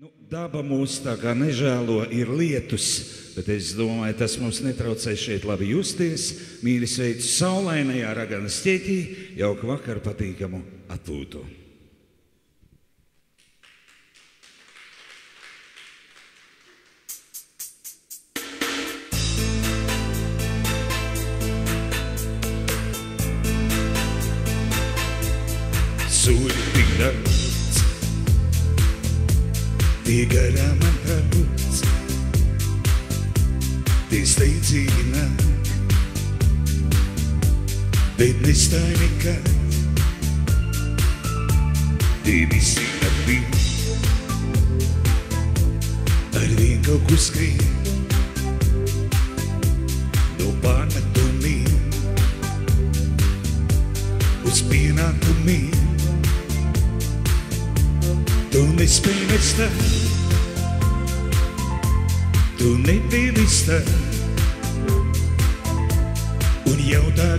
Daba mūs tā kā nežēlo, ir lietus, bet es domāju, tas mums netraucē šeit labi justies. Mīļi sveicu saulainajā Raganas ķieķī, jauku vakaru, patīkamu atpūtu. Sūļi tik daudz, tie garām man brauc, tie steidzīgi nāk, bet nestāj nekad, tie visi ar vien kaut kur skrien, no pārmetumiem uz pienākumiem. Tu nespēj nestāt, tu nebija stāt, un jautā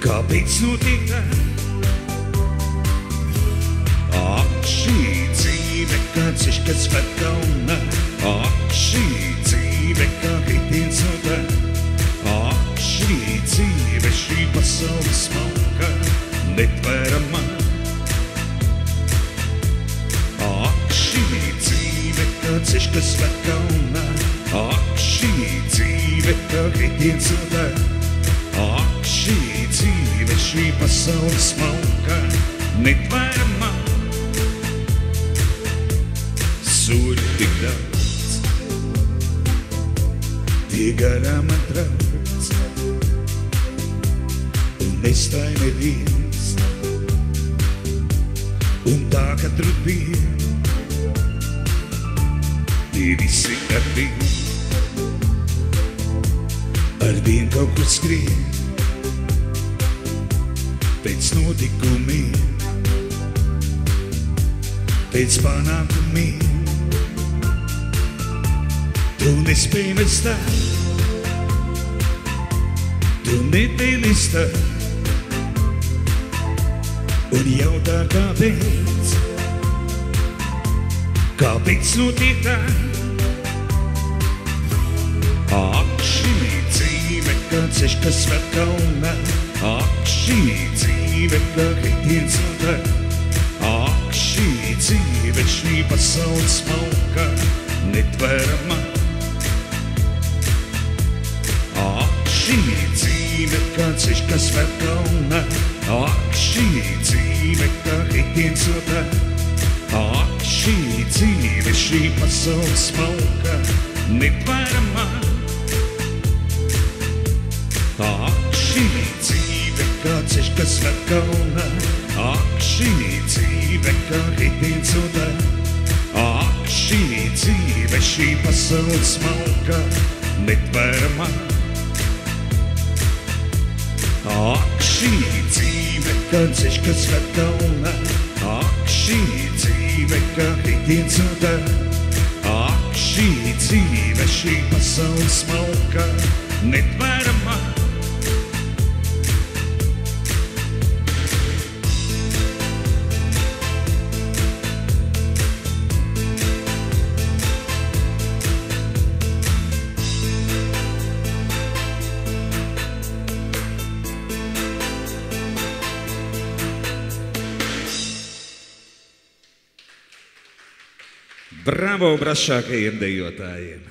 kāpēc notiek tā? Ak, šī dzīve, kā ceļš, kas ved kalnā, ak, šī dzīve, kā kritiens no tā, ak, šī dzīve, šī pasaule smalka, netvēramā. Ceļš, kas ved kalnā, ak, šī dzīve, kā kritiens no tā, ak, šī dzīve, šī pasaule smalka, netvēramā. Sūļi tik daudz, tie garām man trauc, un nestāj neviens, un tā katru dienu. Tie visi ar vien kaut kur skrien, pēc notikumiem, pēc panākumiem. Tu nespēj nestāt, tu nebija listāt, un jautā kāpēc, kāpēc notiek tā? Ak, šī dzīve, kā ceļš, kas ved kalnā, ak, šī dzīve, kā kritiens no tā, ak, šī dzīve, šī pasaule smalka, netvēramā. Ak, šī dzīve, kā ceļš, kas ved kalnā, ak, šī dzīve, kā kritiens no tā, ak, šī dzīve, šī pasaule smalka, netvēramā. Ak, šī dzīve, kā ceļš, kas ved kalnā, ak, šī dzīve, kā kritiens no tā, ak, šī dzīve, šī pasaule smalka, netvēramā. Ak, šī dzīve, kā ceļš, kas ved kalnā, ak, šī dzīve, kā kritiens no tā, ak, šī dzīve, šī pasaule smalka, netvēramā. Bravo brašākajiem dejotājiem!